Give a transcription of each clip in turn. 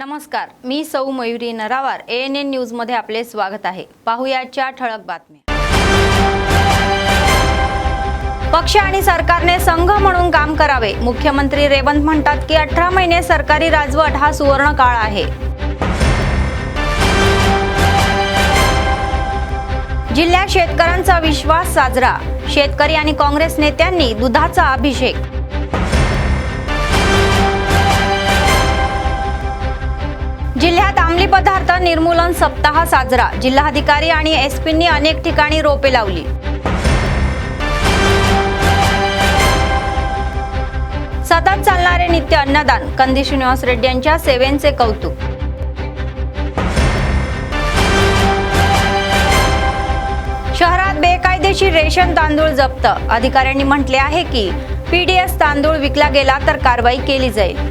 नमस्कार, मी सौ Mayuri नरावार ANN news मध्ये आपले स्वागत आहे। पाहुयाच्या ठळक बातम्या। पक्ष आणि सरकारने संघ म्हणून काम करावे। मुख्यमंत्री रेवंत म्हणतात की 18 महिने सरकारी राजवट हा सुवर्ण काळ आहे। जिल्ह्यात शेतकऱ्यांचा विश्वास साजरा। शेतकरी आणि काँग्रेस नेत्यांनी दुधाचा अभिषेक। जिल्ह्यात अंमली पदार्थ निर्मूलन सप्ताह साजरा। जिल्हाधिकारी आणि एसपींनी अनेक ठिकाणी रोपे लावली। सतत चालणारे नित्य अन्नदान। कंदी श्रीनिवास रेड्डी यांच्या सेवेचे कौतुक। शहरात बेकायदेशीर रेशन तांदूळ जप्त। अधिकाऱ्यांनी म्हटले आहे की PDS तांदूळ विकला गेला तर कारवाई केली जाईल।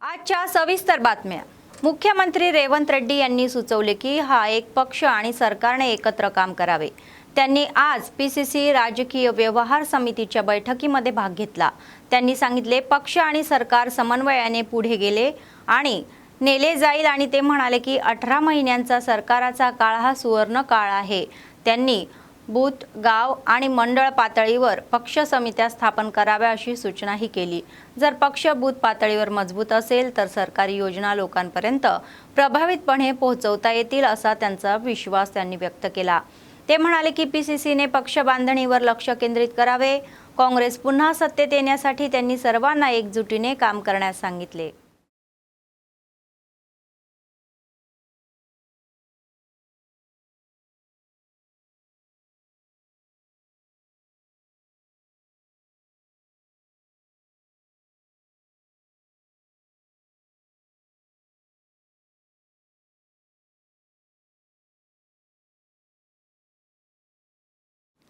आजच्या सविस्तर बातम्या। मुख्यमंत्री रेवंत रेड्डी यांनी सुचवले की हा एक पक्ष आणि सरकारने एकत्र काम करावे। त्यांनी आज PCC राजकीय व्यवहार समितीच्या बैठकीमध्ये भाग घेतला। त्यांनी सांगितले पक्ष आणि सरकार समन्वयाने पुढे गेले आणि नेले जाईल आणि ते म्हणाले की 18 महिन्यांचा सरकाराचा काळ हा सुवर्ण काळ आहे। त्यांनी बूथ, गाव आणि मंडळ पातळीवर पक्ष समित्या स्थापन कराव्या अशी सूचनाही केली। जर पक्ष बूथ पातळीवर मजबूत असेल तर सरकारी योजना लोकांपर्यंत प्रभावीपणे पोहोचवता येतील असा त्यांचा विश्वास त्यांनी व्यक्त केला। ते म्हणाले की PCCने पक्ष बांधणीवर लक्ष केंद्रित करावे। काँग्रेस पुन्हा सत्तेत येण्यासाठी त्यांनी सर्वांना एकजुटीने काम करण्यास सांगितले।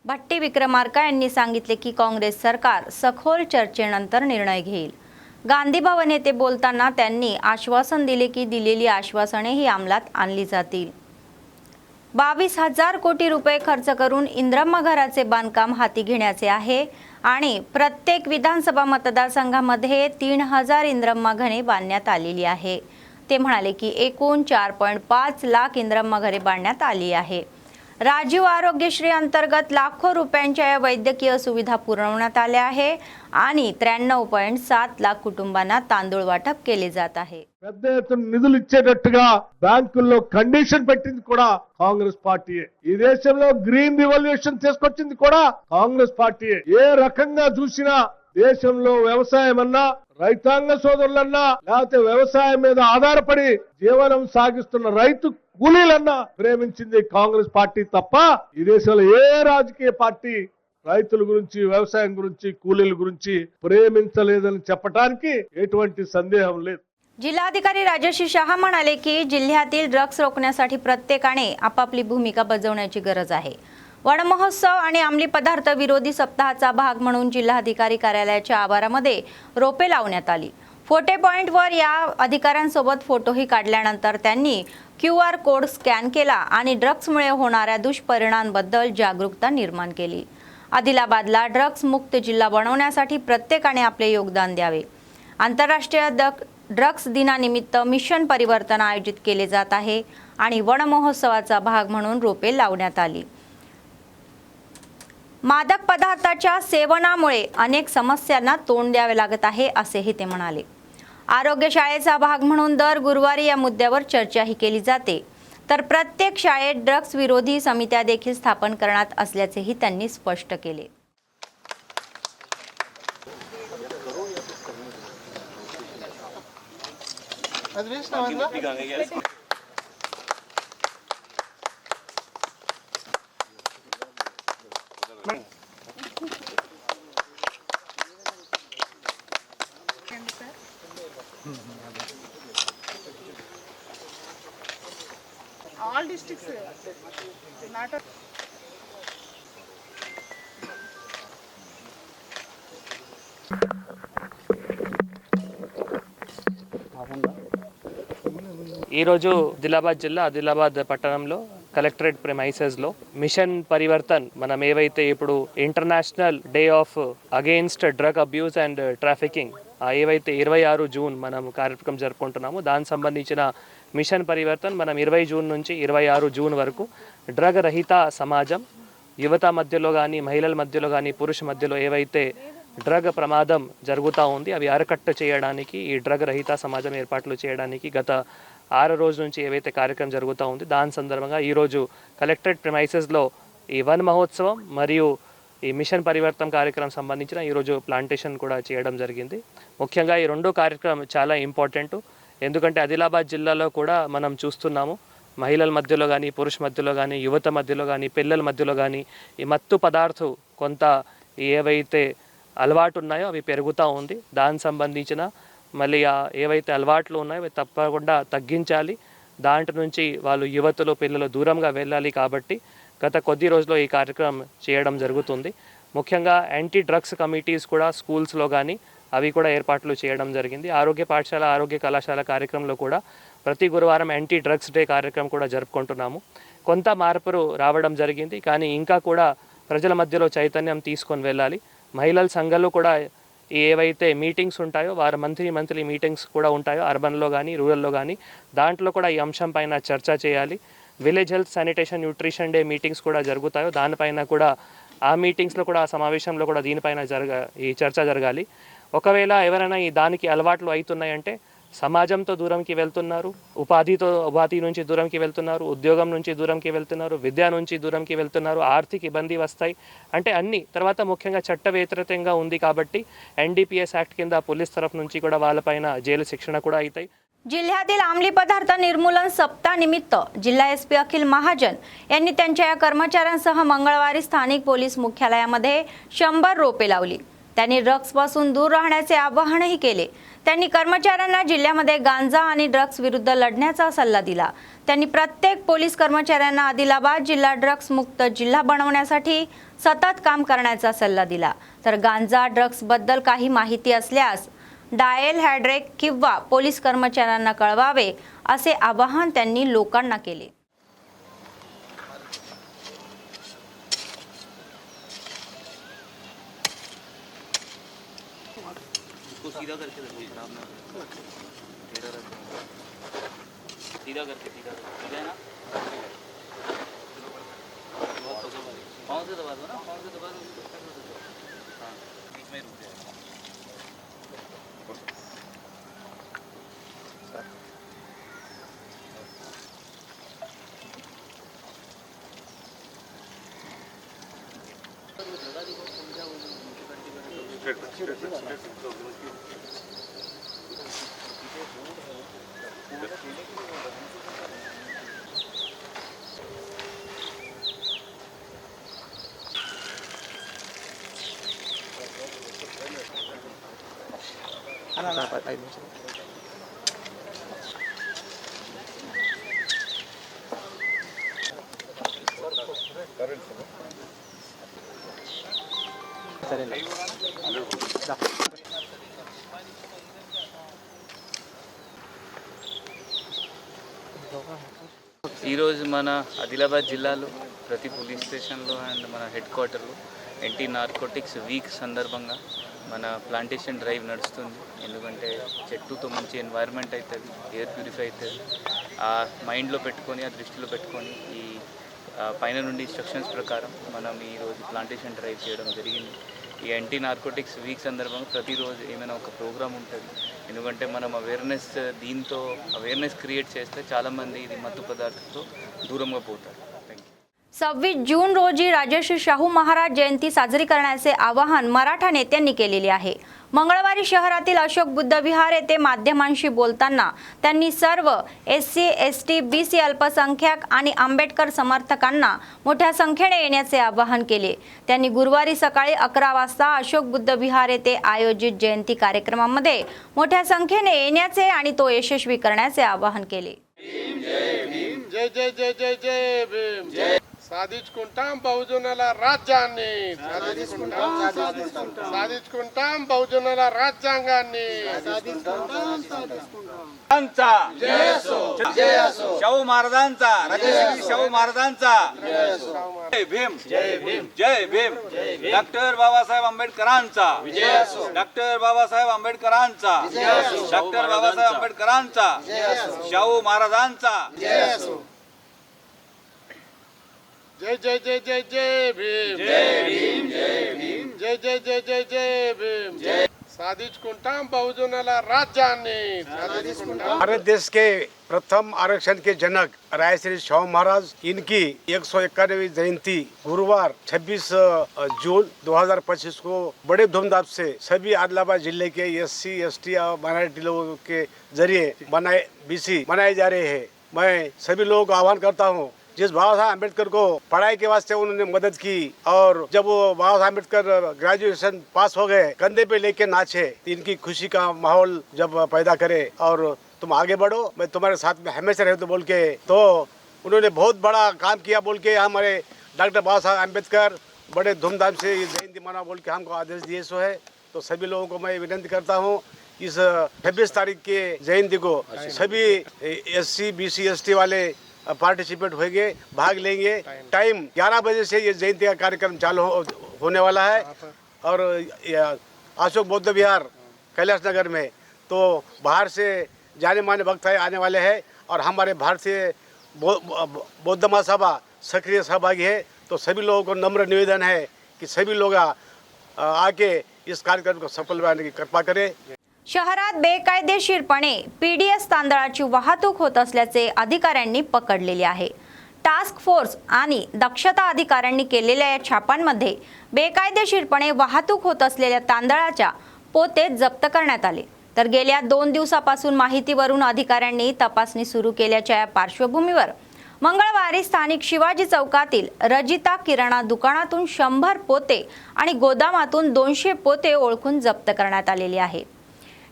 भट्टी विक्रमार्का यांनी सांगितले की काँग्रेस सरकार सखोल चर्चेनंतर निर्णय घेईल। गांधी भवन येथे बोलताना त्यांनी आश्वासन दिले की दिलेली आश्वासने ही अंमलात आणली जातील। 22,000 कोटी रुपये खर्च करून इंदिरम्मा घराचे बांधकाम हाती घेण्याचे आहे आणि प्रत्येक विधानसभा मतदारसंघामध्ये 3,000 इंदिरम्मा घरे बांधण्यात आलेली आहे। ते म्हणाले की एकूण 4.5 लाख इंदिरम्मा घरे बांधण्यात आली आहे। राजीव आरोग्यश्री अंतर्गत लाखो रुपयांच्या या वैद्यकीय सुविधा पुरवण्यात आल्या आहे आणि 93.7 लाख कुटुंबांना तांदूळ वाटप केले जात आहे। పెద్ద ఎత్తున నిధులు ఇచ్చేటట్టుగా బ్యాంకుల్లో కండిషన్ పెట్టింది కూడా కాంగ్రెస్ పార్టీయే। ఈ దేశంలో గ్రీన్ రివల్యూషన్ తీసుకొచ్చింది కూడా కాంగ్రెస్ పార్టీయే। ఏ రకంగా చూసినా దేశంలో వ్యవసాయం అన్నా రైతాంగ సోదరులన్నా లేకపోతే వ్యవసాయం మీద ఆధారపడి జీవనం సాగిస్తున్న రైతు కూలీలన్నా ప్రేమించింది కాంగ్రెస్ పార్టీ తప్ప ఈ దేశంలో ఏ రాజకీయ పార్టీ రైతుల గురించి వ్యవసాయం గురించి కూలీల గురించి ప్రేమించలేదని చెప్పడానికి ఎటువంటి సందేహం లేదు। जिल्हाधिकारी राजश्री शहा म्हणाले की जिल्ह्यातील ड्रग्स रोखण्यासाठी प्रत्येकाने आपापली भूमिका बजावण्याची गरज आहे। वन महोत्सव आणि अंमली पदार्थ विरोधी सप्ताहाचा भाग म्हणून जिल्हाधिकारी कार्यालयाच्या आवारामध्ये रोपे लावण्यात आली। फोटो पॉइंटवर या अधिकाऱ्यांसोबत फोटोही काढल्यानंतर त्यांनी QR कोड स्कॅन केला आणि ड्रग्समुळे होणाऱ्या दुष्परिणामांबद्दल जागरूकता निर्माण केली। आदिलाबादला ड्रग्स मुक्त जिल्हा बनवण्यासाठी प्रत्येकाने आपले योगदान द्यावे। आंतरराष्ट्रीय ड्रग्स दिनानिमित्त मिशन परिवर्तन आयोजित केले जात आहे आणि वन महोत्सवाचा भाग म्हणून रोपे लावण्यात आली। मादक पदार्थाच्या सेवनामुळे अनेक समस्यांना तोंड द्यावे लागत आहे असेही ते म्हणाले। आरोग्य शाळेचा भाग म्हणून दर गुरुवारी या मुद्द्यावर चर्चाही केली जाते, तर प्रत्येक शाळेत ड्रग्स विरोधी समित्या देखील स्थापन करण्यात असल्याचेही त्यांनी स्पष्ट केले। All districts not ఈ రోజు ఆదిలాబాద్ పట్టణంలో కలెక్టరేట్ ప్రెమైసెస్ లో మిషన్ పరివర్తన్ మనం ఏవైతే ఇప్పుడు international day of against drug abuse and trafficking ఏవైతే 26 జూన్ మనం కార్యక్రమం జరుపుకుంటున్నామో దానికి సంబంధించిన మిషన్ పరివర్తన్ మనం 20 జూన్ నుంచి 26 జూన్ వరకు డ్రగ్ రహిత సమాజం యువత మధ్యలో కానీ మహిళల మధ్యలో కానీ పురుష మధ్యలో ఏవైతే డ్రగ్ ప్రమాదం జరుగుతూ ఉంది అవి అరకట్ట చేయడానికి ఈ డ్రగ్ రహిత సమాజం ఏర్పాట్లు చేయడానికి గత 6 రోజుల నుంచి ఏవైతే కార్యక్రమం జరుగుతూ ఉంది దాని సందర్భంగా ఈరోజు కలెక్టరేట్ ప్రిమైసెస్లో ఈ వన్ మహోత్సవం మరియు ఈ మిషన్ పరివర్తన్ కార్యక్రమం సంబంధించిన ఈరోజు ప్లాంటేషన్ కూడా చేయడం జరిగింది. ముఖ్యంగా ఈ రెండో కార్యక్రమం చాలా ఇంపార్టెంట్. ఎందుకంటే ఆదిలాబాద్ జిల్లాలో కూడా మనం చూస్తున్నాము మహిళల మధ్యలో కానీ పురుష మధ్యలో కానీ యువత మధ్యలో కానీ పిల్లల మధ్యలో కానీ ఈ మత్తు పదార్థం కొంత ఏవైతే అలవాటు ఉన్నాయో అవి పెరుగుతూ ఉంది. దానికి సంబంధించిన మళ్ళీ ఏవైతే అలవాట్లు ఉన్నాయో అవి తప్పకుండా తగ్గించాలి. దాంట్లో నుంచి వాళ్ళు యువతలు పిల్లలు దూరంగా వెళ్ళాలి. కాబట్టి గత కొద్ది రోజుల్లో ఈ కార్యక్రమం చేయడం జరుగుతుంది. ముఖ్యంగా యాంటీ డ్రగ్స్ కమిటీస్ కూడా స్కూల్స్లో కానీ అవి కూడా ఏర్పాట్లు చేయడం జరిగింది. ఆరోగ్య పాఠశాల ఆరోగ్య కళాశాల కార్యక్రమంలో కూడా ప్రతి గురువారం యాంటీ డ్రగ్స్ డే కార్యక్రమం కూడా జరుపుకుంటున్నాము. కొంత మార్పులు రావడం జరిగింది, కానీ ఇంకా కూడా ప్రజల మధ్యలో చైతన్యం తీసుకొని వెళ్ళాలి. మహిళల సంఘాలు కూడా ఏవైతే మీటింగ్స్ ఉంటాయో వారు మంత్లీ మీటింగ్స్ కూడా ఉంటాయో అర్బన్లో కానీ రూరల్లో కానీ దాంట్లో కూడా ఈ అంశం పైన చర్చ చేయాలి. Village health sanitation nutrition day meetings కూడా జరుగుతాయో దానిపైన కూడా ఆ మీటింగ్స్లో కూడా ఆ సమావేశంలో కూడా దీనిపైన ఈ చర్చ జరగాలి. ఒకవేళ ఎవరైనా ఈ దానికి అలవాట్లు అవుతున్నాయంటే సమాజంతో దూరంకి వెళ్తున్నారు, ఉపాధి నుంచి దూరంకి వెళ్తున్నారు, ఉద్యోగం నుంచి దూరంకి వెళ్తున్నారు, విద్య నుంచి దూరంకి వెళ్తున్నారు, ఆర్థిక ఇబ్బంది వస్తాయి అంటే అన్ని. తర్వాత ముఖ్యంగా చట్ట వ్యతిరేకంగా ఉంది కాబట్టి NDPS యాక్ట్ కింద పోలీస్ తరఫు నుంచి కూడా వాళ్ళపైన జైలు శిక్షణ కూడా అవుతాయి. जिल्ह्यातील अंमली पदार्थ निर्मूलन सप्ताहानिमित्त जिल्हा SP अखिल महाजन यांनी त्यांच्या या कर्मचाऱ्यांसह मंगळवारी स्थानिक पोलीस मुख्यालयामध्ये 100 रोपे लावली. त्यांनी ड्रग्सपासून दूर राहण्याचे आवाहनही केले. त्यांनी कर्मचाऱ्यांना जिल्ह्यामध्ये गांजा आणि ड्रग्स विरुद्ध लढण्याचा सल्ला दिला. त्यांनी प्रत्येक पोलीस कर्मचाऱ्यांना आदिलाबाद जिल्हा ड्रग्स मुक्त जिल्हा बनवण्यासाठी सतत काम करण्याचा सल्ला दिला. तर गांजा ड्रग्स बद्दल काही माहिती असल्यास डायल हॅड्रेक किंवा पोलीस कर्मचाऱ्यांना कळवावे असे आवाहन त्यांनी लोकांना केले. सीधा करके देखो, खराब ना हो। सीधा करके सीधा है ना। पाँव से दबा दो ना, पाँव से दबा दो। हाँ, बीच में रुक जाएगा। ఈరోజు మన ఆదిలాబాద్ జిల్లాలో ప్రతి పోలీస్ స్టేషన్లో అండ్ మన హెడ్ క్వార్టర్లో యాంటీ నార్కోటిక్స్ వీక్ సందర్భంగా మన ప్లాంటేషన్ డ్రైవ్ నడుస్తుంది. ఎందుకంటే చెట్టుతో మంచి ఎన్వైర్న్మెంట్ అవుతుంది, ఎయిర్ ప్యూరిఫై అవుతుంది. ఆ మైండ్లో పెట్టుకొని ఆ దృష్టిలో పెట్టుకొని ఈ పైన నుండి ఇన్స్ట్రక్షన్స్ ప్రకారం మనం ఈరోజు ప్లాంటేషన్ డ్రైవ్ చేయడం జరిగింది. ఈ యాంటీ నార్కోటిక్స్ వీక్ సందర్భంగా ప్రతిరోజు ఏమైనా ఒక ప్రోగ్రామ్ ఉంటుంది. ఎందుకంటే మనం దీంతో అవేర్నెస్ క్రియేట్ చేస్తే చాలామంది ఇది మత్తు పదార్థాలతో దూరంగా పోతారు. 26 जून रोजी राजर्षी शाहू महाराज जयंती साजरी करण्याचे आवाहन मराठा नेत्यांनी केलेले आहे. मंगळवारी शहरातील अशोक बुद्ध विहार येथे माध्यमांशी बोलताना त्यांनी सर्व SC, ST, BC अल्पसंख्याक आणि आंबेडकर समर्थकांना मोठ्या संख्येने येण्याचे आवाहन केले. त्यांनी गुरुवारी सकाळी 11 वाजता अशोक बुद्ध विहार येथे आयोजित जयंती कार्यक्रमामध्ये मोठ्या संख्येने येण्याचे आणि तो यशस्वी करण्याचे आवाहन केले. जय जय जय जय जय भीम. సాధించుకుంటాం బహుజనుల రాజ్యాన్ని సాధించుకుంటాం బహుజనుల రాజ్యాంగాన్ని शाहू महाराजांचा राजश्री शाहू महाराजांचा जय भीम जय भीम डॉक्टर बाबासाहेब आंबेडकरांचा डॉक्टर बाबासाहेब आंबेडकरांचा डॉक्टर बाबासाहेब आंबेडकरांचा शाहू महाराजांचा जय जय जय जय जय भीम जय भीम जय भीम जय जय जय जय जय भीम साधिंచుకుంటాం బహుజనుల రాజ్యాన్ని भारत देश के प्रथम आरक्षण के जनक रायश्री शाहू महाराज इनकी 191वीं जयंती गुरुवार 26 जून 2025 को बड़े धूमधाम से सभी आदिलाबाद जिले के SC ST और माइनॉरिटी लोगों के जरिए BC मनाए जा रहे हैं। मैं सभी लोगों को आह्वान करता हूँ, जिस बाबा साहब अम्बेडकर को पढ़ाई के वास्ते उन्होंने मदद की और जब वो बाबा साहब अम्बेडकर ग्रेजुएशन पास हो गए कंधे पे लेके नाचे, इनकी खुशी का माहौल जब पैदा करे और तुम आगे बढ़ो, मैं तुम्हारे साथ में हमेशा रहता बोल के, तो उन्होंने बहुत बड़ा काम किया बोल के हमारे डॉक्टर बाबा साहब अम्बेडकर बड़े धूमधाम से ये जयंती मना बोल के हमको आदेश दिए सो है। तो सभी लोगों को मैं विनती करता हूँ, इस 26 तारीख के जयंती को सभी SC BC ST वाले पार्टिसिपेट होंगे, भाग लेंगे। टाइम 11 बजे से ये जयंती का कार्यक्रम चालू होने वाला है और अशोक बौद्ध विहार कैलाश नगर में, तो बाहर से जाने माने भक्त आने वाले हैं और हमारे भारतीय बौद्ध महासभा सक्रिय सहभागी है। तो सभी लोगों को नम्र निवेदन है कि सभी लोग आके इस कार्यक्रम को सफल बनाने की कृपा करें। शहरात बेकायदेशीरपणे PDS तांदळाची वाहतूक होत असल्याचे अधिकाऱ्यांनी पकडलेले आहे। टास्क फोर्स आणि दक्षता अधिकाऱ्यांनी केलेल्या या छापांमध्ये बेकायदेशीरपणे वाहतूक होत असलेल्या तांदळाच्या पोते जप्त करण्यात आले। तर गेल्या 2 दिवसापासून माहितीवरून अधिकाऱ्यांनी तपासणी सुरू केल्याच्या या पार्श्वभूमीवर मंगळवारी स्थानिक शिवाजी चौकातील रजिता किराणा दुकानातून 100 पोते आणि गोदामातून 200 पोते ओळखून जप्त करण्यात आलेले आहे।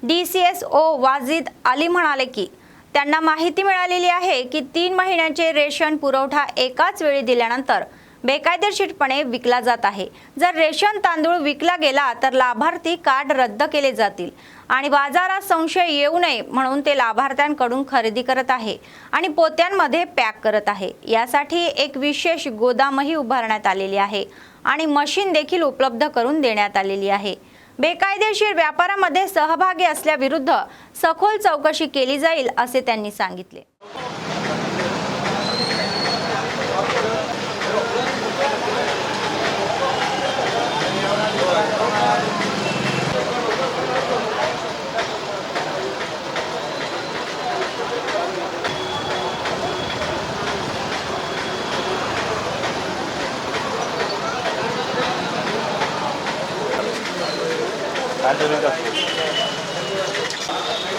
DCSO वाजिद अली म्हणाले की त्यांना माहिती मिळालेली आहे की 3 महिन्यांचे रेशन पुरवठा एकाच वेळी दिल्यानंतर बेकायदेशीरपणे विकला जात आहे। जर रेशन तांदूळ विकला गेला तर लाभार्थी कार्ड रद्द केले जातील आणि बाजारात संशय येऊ नये म्हणून ते लाभार्थ्यांकडून खरेदी करत आहे आणि पोत्यांमध्ये पॅक करत आहे। यासाठी एक विशेष गोदामही उभारण्यात आलेली आहे आणि मशीन देखील उपलब्ध करून देण्यात आलेली आहे। बेकायदेशीर व्यापारामध्ये सहभागी असल्याविरुद्ध सखोल चौकशी केली जाईल असे त्यांनी सांगितले।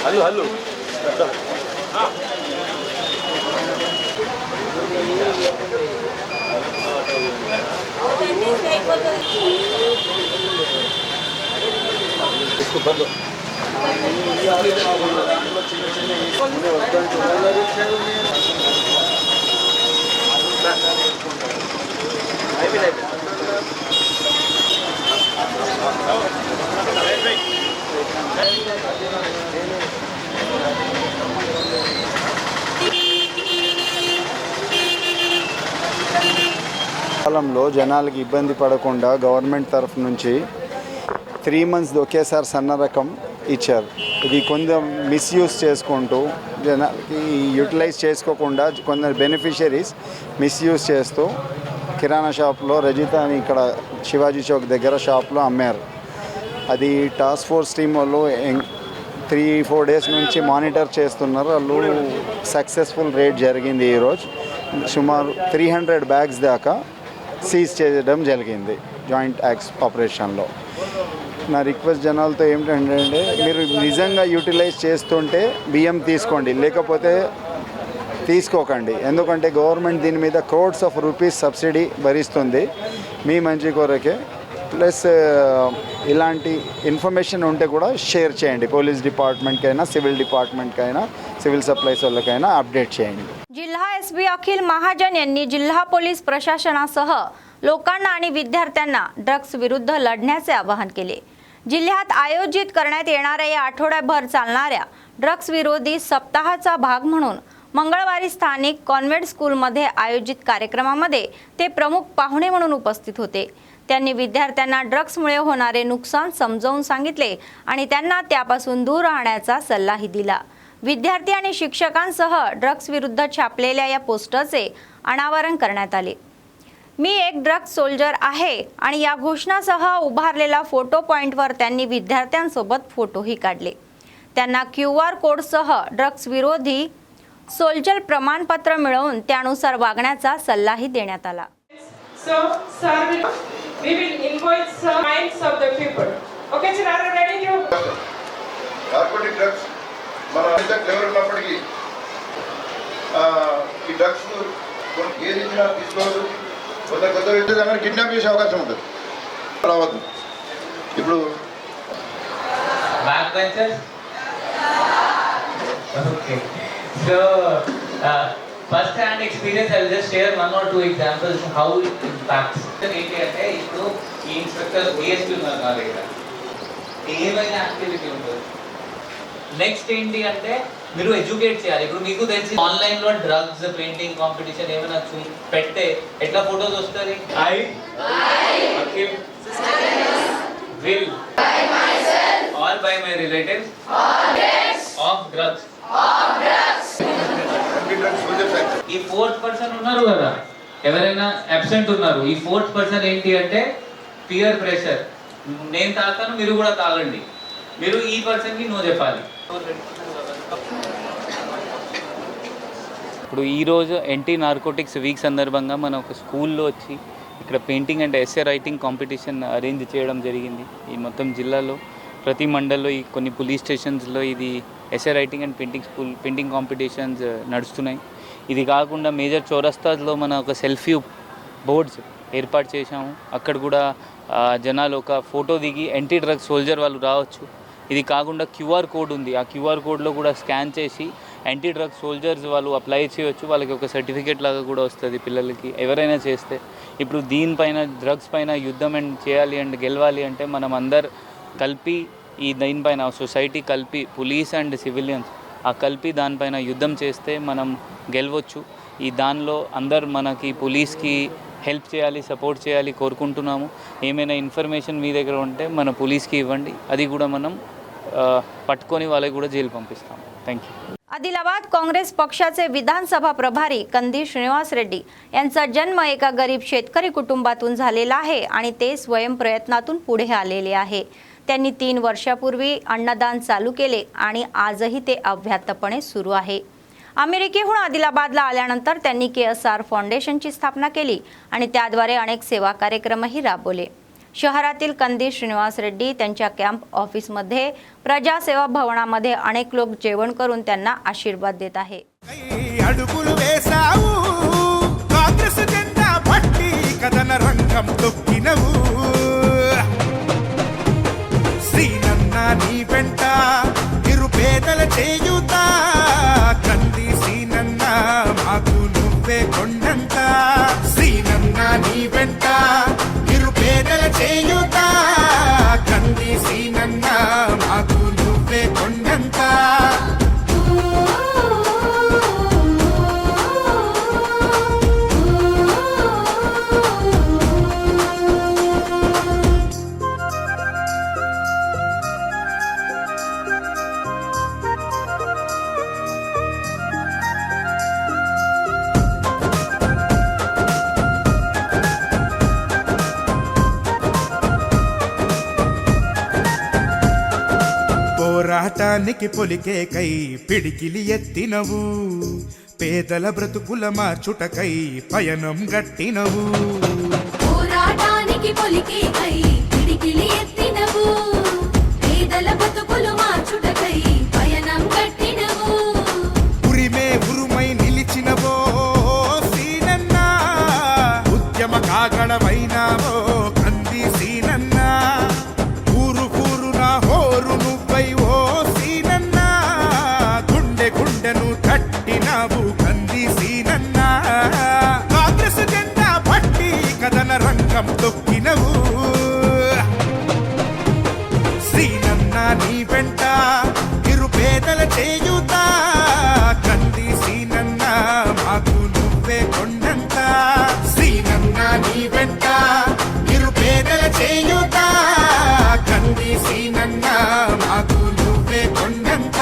हॅलो हॅलो కాలంలో జనాలకి ఇబ్బంది పడకుండా గవర్నమెంట్ తరఫు నుంచి 3 మంత్స్ ఒకేసారి సన్న రకం ఇచ్చారు। ఇది కొంచెం మిస్యూజ్ చేసుకుంటూ జనాలకి యూటిలైజ్ చేసుకోకుండా కొందరు బెనిఫిషరీస్ మిస్యూజ్ చేస్తూ కిరాణా షాప్లో రజిత అని ఇక్కడ శివాజీ చౌక్ దగ్గర షాప్లో అమ్మారు। అది టాస్క్ ఫోర్స్ టీమ్ వాళ్ళు 3-4 డేస్ నుంచి మానిటర్ చేస్తున్నారు। వాళ్ళు సక్సెస్ఫుల్ రేట్ జరిగింది। ఈరోజు సుమారు 300 బ్యాగ్స్ దాకా సీజ్ చేయడం జరిగింది జాయింట్ యాక్స్ ఆపరేషన్లో। నా రిక్వెస్ట్ జనాలతో ఏమిటంటే మీరు నిజంగా యూటిలైజ్ చేస్తుంటే బియ్యం తీసుకోండి, లేకపోతే తీసుకోకండి। ఎందుకంటే గవర్నమెంట్ దీని మీద క్రోడ్స్ ఆఫ్ రూపీస్ సబ్సిడీ భరిస్తుంది మీ మంచి కొరకే। ప్లస్ ఇలాంటి ఇన్ఫర్మేషన్ ఉంటే కూడా షేర్ చేయండి, పోలీస్ డిపార్ట్మెంట్కైనా సివిల్ డిపార్ట్మెంట్కైనా సివిల్ సప్లైస్ వాళ్ళకైనా అప్డేట్ చేయండి। जिल्हा एसपी अखिल महाजन यांनी जिल्हा पोलीस प्रशासनासह लोकांना आणि विद्यार्थ्यांना ड्रग्स विरुद्ध लढण्याचे आवाहन केले. जिल्ह्यात आयोजित करण्यात येणाऱ्या या आठवड्याभर चालणाऱ्या ड्रग्स विरोधी सप्ताहाचा भाग म्हणून मंगळवारी स्थानिक कॉन्व्हेंट स्कूलमध्ये आयोजित कार्यक्रमामध्ये ते प्रमुख पाहुणे म्हणून उपस्थित होते. त्यांनी विद्यार्थ्यांना ड्रग्समुळे होणारे नुकसान समजावून सांगितले आणि त्यांना त्यापासून दूर राहण्याचा सल्लाही दिला. विद्यार्थी आणि शिक्षकांसह ड्रग्स विरुद्ध छापलेल्या या पोस्टरचे अनावरण करण्यात आले. मी एक ड्रग्स सोल्जर आहे आणि या घोषणासह उभारलेला फोटो पॉइंटवर त्यांनी विद्यार्थ्यांसोबत फोटोही काढले. त्यांना QR कोडसह ड्रग्स विरोधी सोल्जर प्रमाणपत्र मिळवून त्यानुसार वागण्याचा सल्लाही देण्यात आला. So, sir, we will invoice the minds of the people. Okay, sir, are you ready to? Narcotic drugs మన ఎవరు ఉన్నప్పటికీ ఈ డ్రగ్స్ ఏది ఇచ్చినా తీసుకోవద్దు. కొత్త వ్యక్తి కిడ్నాప్ చేసే అవకాశం ఉంటుంది. రావద్దు. ఇప్పుడు back benchers. Okay. So first hand experience I will just share 1 or 2 examples how it impacts. ఏంటి అంటే ఇప్పుడు ఈ ఇన్స్పెక్టర్ డిఎస్పీ ఉన్నారు నా దగ్గర, ఏమైనా యాక్టివిటీ ఉంటుంది. నెక్స్ట్ ఏంటి అంటే మీరు ఎడ్యుకేట్ చేయాలి. ఇప్పుడు మీకు తెలిసి ఆన్లైన్లో డ్రగ్స్ పెయింటింగ్ కాంపిటీషన్ ఏమైనా పెడితే ఎట్లా ఫొటోస్ వస్తుంది? I Akhil will all by my relatives of drugs. ఈ 4th పర్సన్ ఉన్నారు కదా, ఎవరైనా అబ్సెంట్ ఉన్నారు. ఈ 4th పర్సన్ ఏంటి అంటే పియర్ ప్రెషర్. నేను తాగుతాను, మీరు కూడా తాగండి. మీరు ఈ పర్సన్కి నో చెప్పాలి. ఇప్పుడు ఈరోజు ఎన్టీ నార్కోటిక్స్ వీక్ సందర్భంగా మన ఒక స్కూల్లో వచ్చి ఇక్కడ painting and essay writing competition arrange చేయడం జరిగింది. ఈ మొత్తం జిల్లాలో ప్రతి మండల్లో ఈ కొన్ని పోలీస్ స్టేషన్స్లో ఇది essay writing and painting competitions నడుస్తున్నాయి. ఇది కాకుండా మేజర్ చౌరస్తాలో మన ఒక సెల్ఫీ బోర్డ్స్ ఏర్పాటు చేశాము. అక్కడ కూడా జనాలు ఒక ఫోటో దిగి యాంటీ డ్రగ్స్ సోల్జర్ వాళ్ళు రావచ్చు. ఇది కాకుండా QR కోడ్ ఉంది. ఆ QR కోడ్లో కూడా స్కాన్ చేసి యాంటీ డ్రగ్స్ సోల్జర్స్ వాళ్ళు అప్లై చేయవచ్చు. వాళ్ళకి ఒక సర్టిఫికేట్ లాగా కూడా వస్తుంది పిల్లలకి ఎవరైనా చేస్తే. ఇప్పుడు దీనిపైన డ్రగ్స్ పైన యుద్ధం అండ్ చేయాలి అండ్ గెలవాలి అంటే మనం అందరు కలిపి ఈ దీనిపైన సొసైటీ కలిపి పోలీస్ అండ్ సివిలియన్స్ ఆ కలిపి దానిపైన యుద్ధం చేస్తే మనం గెలవచ్చు. ఈ దానిలో అందరు మనకి పోలీస్కి హెల్ప్ చేయాలి, సపోర్ట్ చేయాలి కోరుకుంటున్నాము. ఏమైనా ఇన్ఫర్మేషన్ మీ దగ్గర ఉంటే మన పోలీస్కి इव्हंडी, అది కూడా మనం पटकोनी వాళ్ళకి కూడా జైలు పంపిస్తాం. Thank you. आदिलाबाद काँग्रेस पक्षाचे विधानसभा प्रभारी कंदी श्रीनिवास रेड्डी यांचा जन्म एका गरीब शेतकरी कुटुंबातून झालेला आहे आणि ते स्वयंप्रयत्नातून पुढे आलेले आहे. त्यांनी 3 वर्षापूर्वी अन्नदान चालू केले आणि आजही ते अव्याहतपणे सुरू आहे. अमेरिकेहून आदिलाबादला आल्यानंतर त्यांनी KSR फाउंडेशनची स्थापना केली आणि त्याद्वारे अनेक सेवा कार्यक्रमही राबवले. शहरातील कंदी श्रीनिवास रेड्डी त्यांच्या कॅम्प ऑफिसमध्ये प्रजासेवा भवनामध्ये अनेक लोक जेवण करून त्यांना आशीर्वाद देत आहे. అడుగులు వేసావు కాంగ్రెస్ జెండా పట్టి కదన రంగం తొక్కినవు శ్రీనన్న నీ వెంట నిరుపేదల చేయుత కంది శ్రీనన్న మాకు నువ్వే కొండంత శ్రీనన్న నీ వెంట నిరుపేదల చేయుత కంది శ్రీనన్న మాకు నువ్వే కొండంత పోరాటానికి పొలికేకై పిడికిలి ఎత్తినవు పేదల బ్రతుకుల మార్చుటకై పయనం గట్టినవు పోరాటానికి పొలికేకై పిడికిలి ఎత్తినవు పేదల బ్రతుకులు మార్చుటకై పయనం గట్టినవు ఉరిమే ఉరుమై నిలిచినవో సీనన్న ఉద్యమ కాగడవైనావో కంది సీనన్న ఊరు కూరున హోరు నువ్వై ఓ సీనన్న గుండె గుండెను తట్టినావు కంది సీ నిరుపేదల చేయూత కంది సీనన్న మాకు నువ్వే కొండంత సీనన్న నీ వెంట నిరుపేదల చేయూత కంది సీనన్న మాకు నువ్వే కొండంత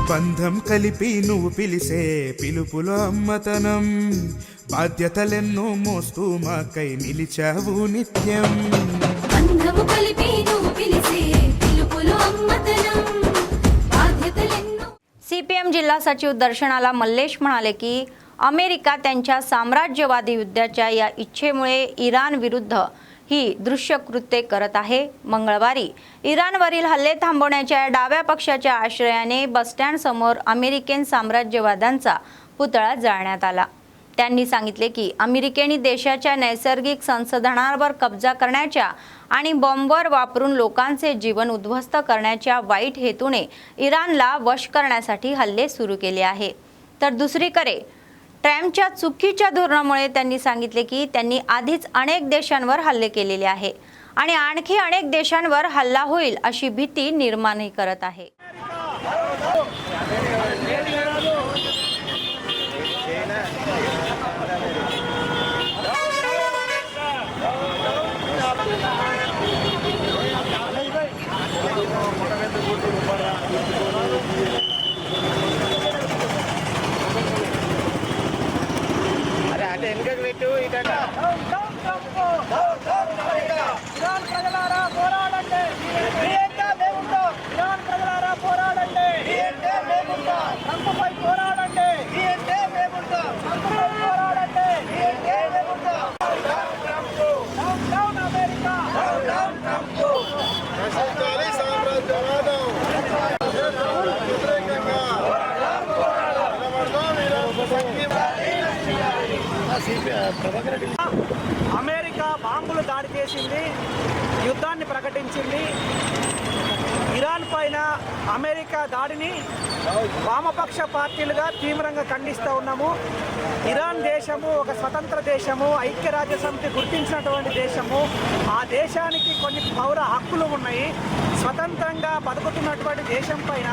బంధం కలిపి నువ్వు పిలిసే పిలుపులో అమ్మతనం బాధ్యతలెన్నో మోస్తూ మాకై నిలిచావు నిత్యం బంధము కలిపి నువ్వు పిలిసే పిలుపులో अम्मतनम बाध्यतलेन्नो सीपीएम जिल्हा सचिव दर्शनाला मल्लेश म्हणाले की अमेरिका त्यांच्या साम्राज्यवादी युद्धाच्या या इच्छेमुळे इराण विरुद्ध ही दृश्य कृत्ये करत आहे। मंगळवारी इराणवरील हल्ले थांबवण्याच्या डाव्या पक्षाच्या आश्रयाने बसस्टँड समोर अमेरिकन साम्राज्यवादांचा पुतळा जाळण्यात आला। त्यांनी सांगितले की अमेरिकेने देशाच्या नैसर्गिक संसाधनांवर कब्जा करण्याच्या आणि बॉम्बवर वापरून लोकांचे जीवन उद्ध्वस्त करण्याच्या वाईट हेतूने इराणला वश करण्यासाठी हल्ले सुरू केले आहे। तर दुसरीकडे ट्रम्पच्या चुकीच्या धोरणामुळे त्यांनी सांगितले की त्यांनी आधीच अनेक देशांवर हल्ले केलेले आहे आणि आणखी अनेक देशांवर हल्ला होईल अशी भीती निर्माण करत आहे। అమెరికా బాంబులు దాడి చేసింది, యుద్ధాన్ని ప్రకటించింది। ఇరాన్ పైన అమెరికా దాడిని వామపక్ష పార్టీలుగా తీవ్రంగా ఖండిస్తూ ఉన్నాము। ఇరాన్ దేశము ఒక స్వతంత్ర దేశము, ఐక్యరాజ్య సమితి గుర్తించినటువంటి దేశము। ఆ దేశానికి కొన్ని పౌర హక్కులు ఉన్నాయి। స్వతంత్రంగా బతుకుతున్నటువంటి దేశం పైన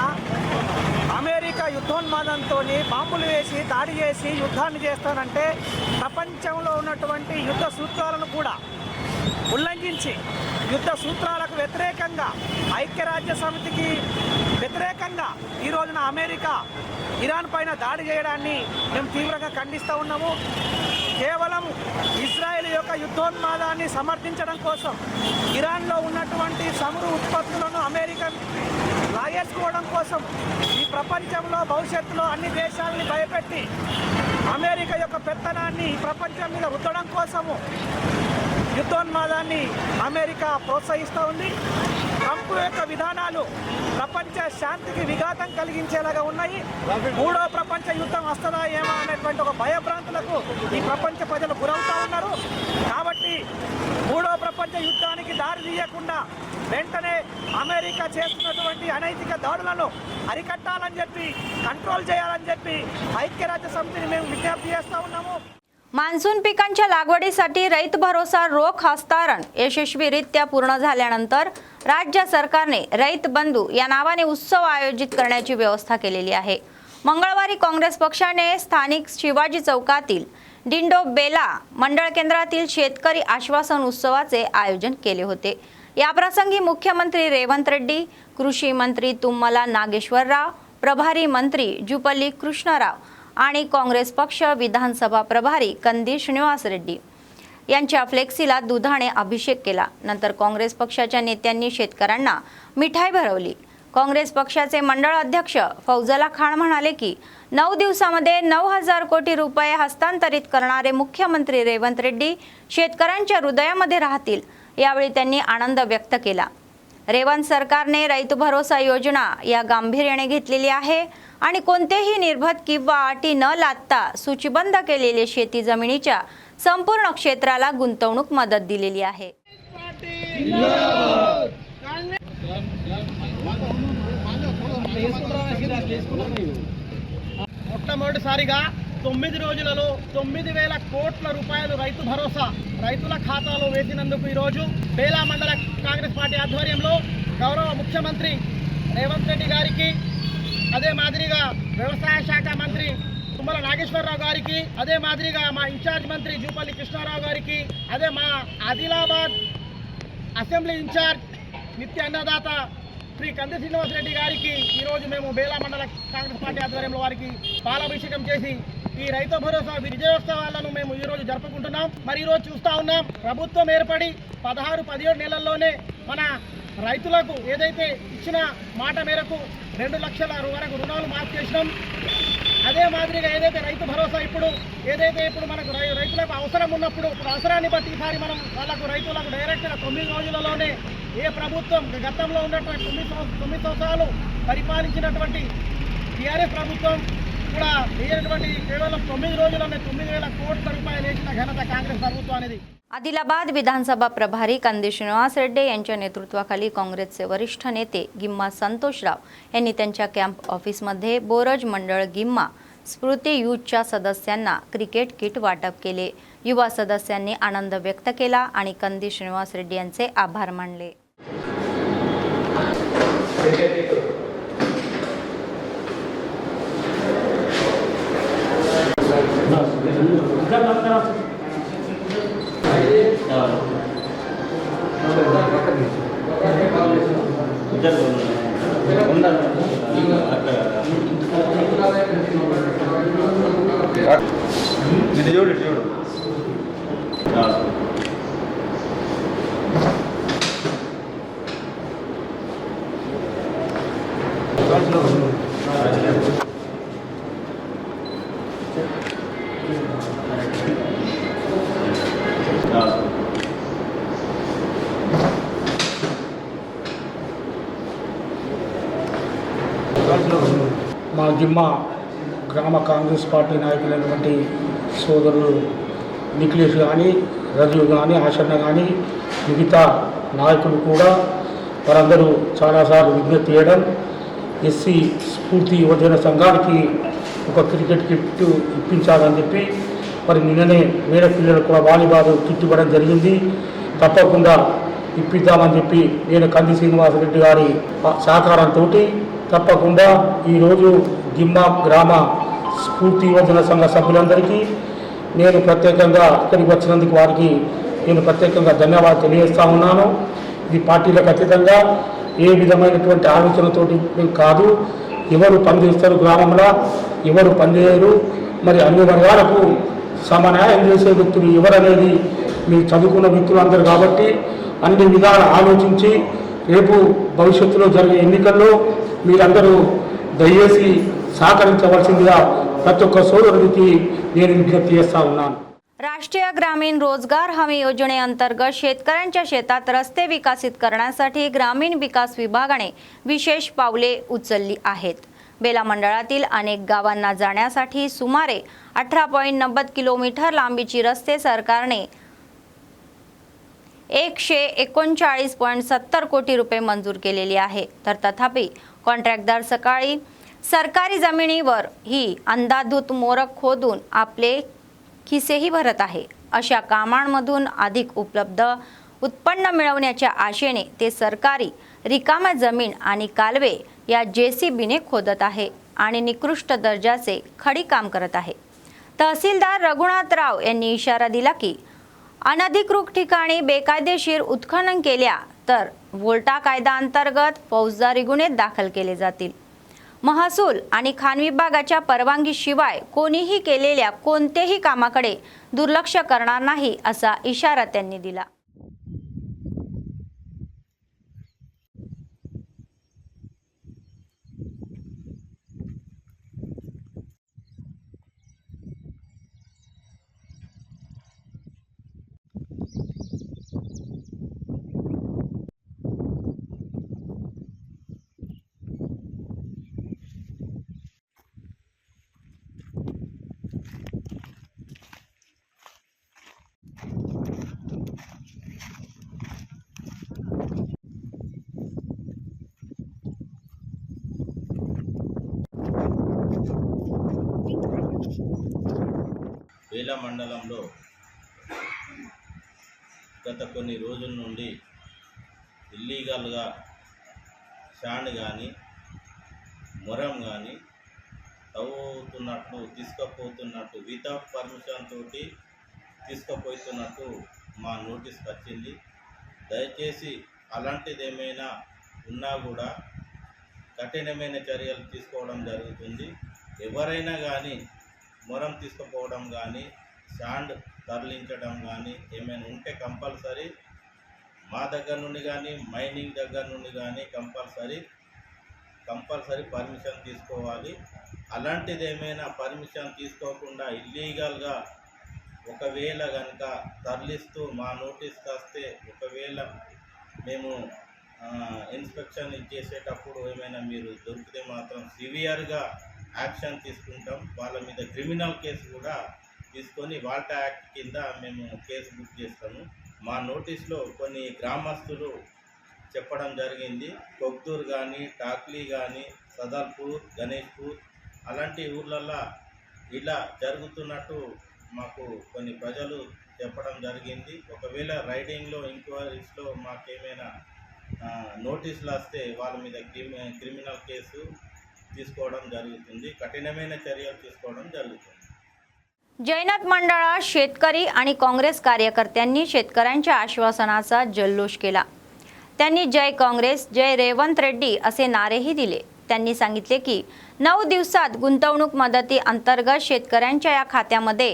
అమెరికా యుద్ధోన్మాదంతో బాంబులు వేసి దాడి చేసి యుద్ధాన్ని చేస్తానంటే ప్రపంచంలో ఉన్నటువంటి యుద్ధ సూత్రాలను కూడా ఉల్లంఘించి యుద్ధ సూత్రాలకు వ్యతిరేకంగా ఐక్యరాజ్య సమితికి వ్యతిరేకంగా ఈ రోజున అమెరికా ఇరాన్ పైన దాడి చేయడాన్ని మేము తీవ్రంగా ఖండిస్తూ ఉన్నాము। కేవలం ఇజ్రాయెల్ యొక్క యుద్ధోన్మాదాన్ని సమర్థించడం కోసం ఇరాన్లో ఉన్నటువంటి చమురు ఉత్పత్తులను అమెరికా లాగేసుకోవడం కోసం ఈ ప్రపంచంలో భవిష్యత్తులో అన్ని దేశాలని భయపెట్టి అమెరికా యొక్క పెత్తనాన్ని ప్రపంచం మీద రుద్దడం కోసము యుద్ధోన్మాదాన్ని అమెరికా ప్రోత్సహిస్తూ ఉంది। ట్రంప్ యొక్క విధానాలు ప్రపంచ శాంతికి విఘాతం కలిగించేలాగా ఉన్నాయి। మూడో ప్రపంచ యుద్ధం వస్తుందా ఏమో అనేటువంటి ఒక భయభ్రాంతులకు ఈ ప్రపంచ ప్రజలు గురవుతూ ఉన్నారు। కాబట్టి మూడో ప్రపంచ యుద్ధానికి దారి తీయకుండా వెంటనే అమెరికా చేస్తున్నటువంటి అనైతిక దాడులను అరికట్టాలని చెప్పి, కంట్రోల్ చేయాలని చెప్పి ఐక్యరాజ్య సమితిని మేము విజ్ఞప్తి చేస్తూ ఉన్నాము। मान्सून पिकांच्या लागवडीसाठी रैत भरोसा रोख हस्तांतरण यशस्वीरित्या पूर्ण झाल्यानंतर राज्य सरकारने रैत बंधू या नावाने उत्सव आयोजित करण्याची व्यवस्था केलेली आहे। मंगळवारी काँग्रेस पक्षाने स्थानिक शिवाजी चौकातील डिंडो बेला मंडळ केंद्रातील शेतकरी आश्वासन उत्सवाचे आयोजन केले होते। याप्रसंगी मुख्यमंत्री रेवंत रेड्डी, कृषी मंत्री तुम्मला नागेश्वरराव, प्रभारी मंत्री जुपल्ली कृष्णराव आणि काँग्रेस पक्ष विधानसभा प्रभारी कंदी श्रीनिवास रेड्डी यांच्या फ्लेक्सीला दुधाने अभिषेक केला। नंतर काँग्रेस पक्षाच्या नेत्यांनी शेतकऱ्यांना मिठाई भरवली। काँग्रेस पक्षाचे मंडळ अध्यक्ष फौजला खान म्हणाले की 9 दिवसांमध्ये 9,000 कोटी रुपये हस्तांतरित करणारे मुख्यमंत्री रेवंत रेड्डी शेतकऱ्यांच्या हृदयामध्ये राहतील। यावेळी त्यांनी आनंद व्यक्त केला। रेवंत सरकारने रैत भरोसा योजना या गांभीर्याने घेतलेली आहे आणि कोणतेही निर्बंध किंवा अटी न लादता सूचीबद्ध केलेले शेती जमिनीच्या संपूर्ण क्षेत्राला गुंतवणूक मदत दिलेली आहे। మొట్టమొదటిసారిగా 9 రోజులలో 9,000 కోట్ల రూపాయలు రైతు భరోసా రైతుల ఖాతాలో వేసినందుకు ఈరోజు బేలా మండల కాంగ్రెస్ పార్టీ ఆధ్వర్యంలో గౌరవ ముఖ్యమంత్రి రేవంత్ రెడ్డి గారికి, అదే మాదిరిగా వ్యవసాయ శాఖ మంత్రి తుమ్మల నాగేశ్వరరావు గారికి, అదే మాదిరిగా మా ఇన్ఛార్జ్ మంత్రి జూపల్లి కృష్ణారావు గారికి, అదే మా ఆదిలాబాద్ అసెంబ్లీ ఇన్ఛార్జ్ నిత్య అన్నదాత శ్రీ కంది శ్రీనివాసరెడ్డి గారికి ఈరోజు మేము బేలా మండల కాంగ్రెస్ పార్టీ ఆధ్వర్యంలో వారికి పాలాభిషేకం చేసి ఈ రైతు భరోసా విజయోత్సవాలను మేము ఈరోజు జరుపుకుంటున్నాం. మరి ఈరోజు చూస్తూ ఉన్నాం, ప్రభుత్వం ఏర్పడి 16-17 నెలల్లోనే మన రైతులకు ఏదైతే ఇచ్చిన మాట మేరకు 2 లక్షల వరకు రుణాలు మాఫ్ చేసినాం. అదే మాదిరిగా ఏదైతే రైతు భరోసా ఇప్పుడు మనకు రైతులకు అవసరం ఉన్నప్పుడు అవసరాన్ని బట్టి ఈసారి మనం రైతులకు డైరెక్ట్గా 9 రోజులలోనే ఏ ప్రభుత్వం గతంలో ఉన్నటువంటి 9 సంవత్సరాలు పరిపాలించినటువంటి టీఆర్ఎస్ ప్రభుత్వం కూడా వేయనటువంటి కేవలం 9 రోజుల్లోనే 9,000 కోట్ల రూపాయలు వేసిన ఘనత काँग्रेस ప్రభుత్వానికి. आदिलाबाद विधानसभा प्रभारी कंदी श्रीनिवास रेड्डी यांच्या नेतृत्वाखाली काँग्रेसचे वरिष्ठ नेते गिम्मा संतोषराव यांनी त्यांच्या कॅम्प ऑफिसमध्ये बोरज मंडळ गिम्मा स्मृती यूथच्या सदस्यांना क्रिकेट किट वाटप केले. युवा सदस्यांनी आनंद व्यक्त केला आणि कंदी श्रीनिवास रेड्डी यांचे आभार मानले. మా జిమ్మా గ్రామ కాంగ్రెస్ పార్టీ నాయకులైనటువంటి సోదరులు నిఖిలేష్ కానీ, రజు కానీ, ఆశన్న కానీ, మిగతా నాయకులు కూడా వారందరూ చాలాసార్లు విజ్ఞప్తి చేయడం, ఎస్సీ స్ఫూర్తి యువజన సంఘానికి ఒక క్రికెట్ కిట్ ఇప్పించాలని చెప్పి మరి నిన్ననే వేరే పిల్లలకు కూడా వాలీబాల్ కిట్ ఇవ్వడం జరిగింది. తప్పకుండా ఇప్పిద్దామని చెప్పి నేను కంది శ్రీనివాసరెడ్డి గారి సహకారంతో తప్పకుండా ఈరోజు గిమ్మా గ్రామ స్ఫూర్తి యువజన సంఘ సభ్యులందరికీ నేను ప్రత్యేకంగా ఇక్కడికి వచ్చినందుకు వారికి నేను ప్రత్యేకంగా ధన్యవాదాలు తెలియజేస్తా ఉన్నాను. ఇది పార్టీలకు అతీతంగా ఏ విధమైనటువంటి ఆలోచనతోటి కాదు. ఎవరు పనిచేస్తారు గ్రామంలో, ఎవరు పనిచేయరు, మరి అన్ని వర్గాలకు సమన్యాయం చేసే వ్యక్తులు ఎవరనేది మీరు చదువుకున్న వ్యక్తులు అందరు కాబట్టి అన్ని విధాలు ఆలోచించి రేపు భవిష్యత్తులో జరిగే ఎన్నికల్లో మీరందరూ దయచేసి సహకరించవలసిందిగా ప్రతి ఒక్క సోదరుడికి నేను విజ్ఞప్తి చేస్తా ఉన్నాను. राष्ट्रीय ग्रामीण रोजगार हमी योजनेअंतर्गत शेतकऱ्यांच्या शेतात रस्ते विकसित करण्यासाठी ग्रामीण विकास विभागाने विशेष पावले उचलली आहेत. बेला मंडळातील अनेक गावांना जाण्यासाठी सुमारे 18.90 किलोमीटर लांबीची रस्ते सरकारने 139.70 कोटी रुपये मंजूर केलेली आहे. तर तथापि कॉन्ट्रॅक्टदार सकाळी सरकारी जमिनीवर ही अंधाधूत मोरक खोदून आपले खिसेही भरत आहे. अशा कामांमधून अधिक उपलब्ध उत्पन्न मिळवण्याच्या आशेने ते सरकारी रिकाम्या जमीन आणि कालवे या JCBने खोदत आहे आणि निकृष्ट दर्जाचे खडी काम करत आहे. तहसीलदार रघुनाथराव यांनी इशारा दिला की अनधिकृत ठिकाणी बेकायदेशीर उत्खनन केल्या तर वोल्टा कायदा अंतर्गत फौजदारी गुन्हे दाखल केले जातील. महसूल आणि खाण विभागाच्या परवानगीशिवाय कोणीही केलेल्या कोणतेही कामाकडे दुर्लक्ष करणार नाही असा इशारा त्यांनी दिला. బేలా మండలంలో గత కొన్ని రోజుల నుండి ఇల్లీగల్గా శాండ్ కానీ మొరం కానీ తవ్వుతున్నట్లు తీసుకుపోతున్నట్టు వితౌట్ పర్మిషన్ తోటి తీసుకుపోతున్నట్టు మా నోటీస్కి వచ్చింది. దయచేసి అలాంటిది ఏమైనా ఉన్నా కూడా కఠినమైన చర్యలు తీసుకోవడం జరుగుతుంది. ఎవరైనా కానీ మొరం తీసుకుపోవడం కానీ శాండ్ తరలించడం కానీ ఏమైనా ఉంటే కంపల్సరీ మా దగ్గర నుండి కానీ మైనింగ్ దగ్గర నుండి కానీ కంపల్సరీ పర్మిషన్ తీసుకోవాలి. అలాంటిది ఏమైనా పర్మిషన్ తీసుకోకుండా ఇల్లీగల్గా ఒకవేళ కనుక తరలిస్తూ మా నోటీస్కి వస్తే ఒకవేళ మేము ఇన్స్పెక్షన్ ఇచ్చేసేటప్పుడు ఏమైనా మీరు దొరికితే మాత్రం సివియర్గా యాక్షన్ తీసుకుంటాం. వాళ్ళ మీద క్రిమినల్ కేసు కూడా తీసుకొని వాల్టా యాక్ట్ కింద మేము కేసు బుక్ చేస్తాము. మా నోటీస్లో కొన్ని గ్రామస్తులు చెప్పడం జరిగింది. కొక్తూర్ కానీ, టాక్లీ కానీ, సదల్పూర్, గణేష్పూర్ అలాంటి ఊర్లల్లో ఇలా జరుగుతున్నట్టు మాకు కొన్ని ప్రజలు చెప్పడం జరిగింది. ఒకవేళ రైడింగ్లో ఎంక్వైరీస్లో మాకేమైనా నోటీసులు వస్తే వాళ్ళ మీద క్రిమినల్ కేసు తీసుకోవడం जరుగుతుంది. कठिनమైన చర్యలు తీసుకోవడం जరుగుతుంది. जैनत मंडळात शेतकरी आणि काँग्रेस कार्यकर्त्यांनी शेतकऱ्यांच्या आश्वासनाचा जल्लोष केला. त्यांनी जय काँग्रेस, जय रेवंत रेड्डी असे नारेही दिले. त्यांनी सांगितले की 9 दिवसात गुंतवणूक मदती अंतर्गत शेतकऱ्यांच्या या खात्यामध्ये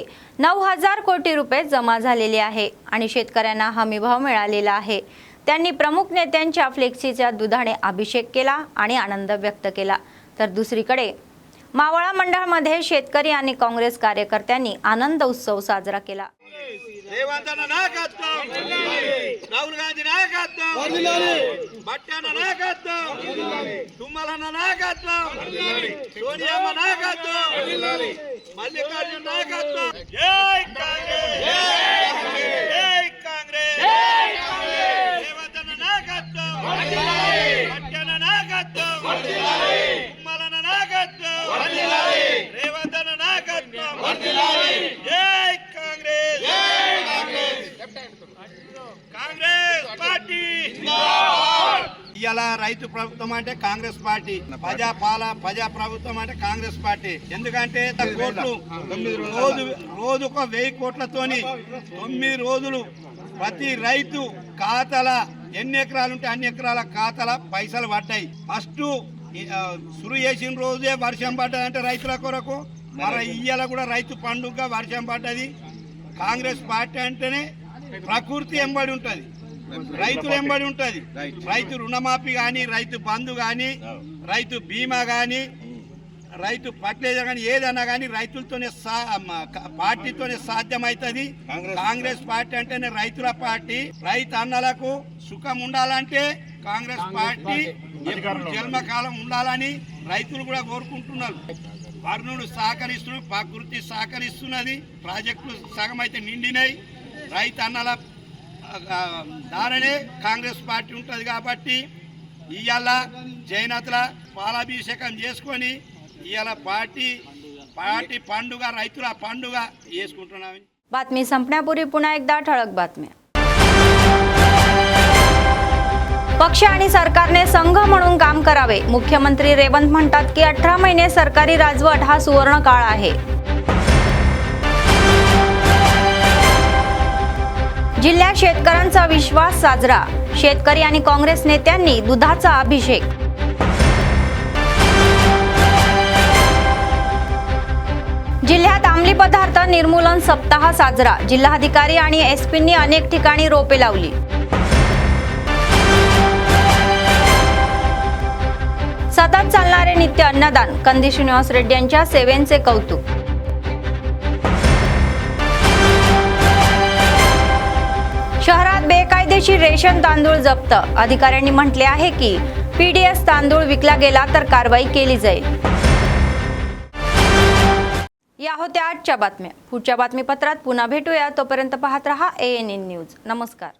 9000 कोटी रुपये जमा झालेले आहे आणि शेतकऱ्यांना हमीभाव मिळालेला आहे. त्यांनी प्रमुख नेत्यांच्या फ्लेक्सीच्या दुधाने अभिषेक केला आणि आनंद व्यक्त केला. तर दुसरीकडे मावळा मंडळामध्ये शेतकरी आणि काँग्रेस कार्यकर्त्यांनी आनंद उत्सव साजरा केला. రేవంతన నాయకత్వం రాహుల్ గాంధీ నాయకత్వం బట్టన నాయకత్వం తుమ్మలన్న నాయకత్వం సోనియమ్మ నాయకత్వం మల్లికార్జున నాయకత్వం జై కాంగ్రెస్ జై కాంగ్రెస్ జై కాంగ్రెస్ రేవంతన నాయకత్వం బట్టన నాయకత్వం తుమ్మలన్న నాయకత్వం రేవంతన నాయకత్వం జై కాంగ్రెస్ కాంగ్రెస్ పార్టీ ఇవాళ రైతు ప్రభుత్వం అంటే కాంగ్రెస్ పార్టీ, ప్రజా ప్రభుత్వం అంటే కాంగ్రెస్ పార్టీ. ఎందుకంటే కోట్లు రోజుకు 1000 కోట్లతోని 9 రోజులు ప్రతి రైతు ఖాతాల ఎన్ని ఎకరాలు ఉంటే అన్ని ఎకరాల ఖాతాల పైసలు పడ్డాయి. ఫస్ట్ సురు చేసిన రోజే వర్షం పడ్డదంటే రైతుల కొరకు, మరి ఇవాళ కూడా రైతు పండుగ వర్షం పడ్డది. కాంగ్రెస్ పార్టీ అంటేనే ప్రకృతి ఎంబడి ఉంటుంది, రైతులు ఎంబడి ఉంటుంది. రైతు రుణమాఫీ కానీ, రైతు బంధు కానీ, రైతు బీమా కానీ, రైతు ఫర్టిలైజర్ కానీ ఏదన్నా కానీ రైతులతోనే పార్టీతోనే సాధ్యమవుతుంది. కాంగ్రెస్ పార్టీ అంటేనే రైతుల పార్టీ. రైతు అన్నలకు సుఖం ఉండాలంటే కాంగ్రెస్ పార్టీ జన్మకాలం ఉండాలని రైతులు కూడా కోరుకుంటున్నారు. వర్ణుడు సహకరిస్తున్నాడు, ప్రకృతి సహకరిస్తున్నది. ప్రాజెక్టులు సగం అయితే నిండినాయి. రైతు అన్నల దారనే కాంగ్రెస్ పార్టీ ఉంటుంది. కాబట్టి ఇవాళ జైనతుల పాలాభిషేకం చేసుకొని ఇవాళ పార్టీ పండుగ, రైతుల పండుగ చేసుకుంటున్నామని. बातमी संपण्यापूर्वी पुन्हा एकदा ठळक बातम्या. पक्ष आणि सरकारने संघ म्हणून काम करावे. मुख्यमंत्री रेवंत म्हणतात की 18 महिने सरकारी राजवट हा सुवर्ण काळ आहे. जिल्ह्यात शेतकऱ्यांचा विश्वास साजरा. शेतकरी आणि काँग्रेस नेत्यांनी दुधाचा अभिषेक. जिल्ह्यात अंमली पदार्थ निर्मूलन सप्ताह साजरा. जिल्हाधिकारी आणि एसपींनी अनेक ठिकाणी रोपे लावली. सतत चालणारे नित्य अन्नदान. कंदी श्रीनिवास रेड्डी यांच्या सेवेचे कौतुक. शहरात बेकायदेशीर रेशन तांदूळ जप्त. अधिकाऱ्यांनी म्हटले आहे की पीडीएस तांदूळ विकला गेला तर कारवाई केली जाईल. या होत्या आजच्या बातम्या. पुढच्या बातमीपत्रात पुन्हा भेटूया. तोपर्यंत पाहत रहा ANN न्यूज. नमस्कार.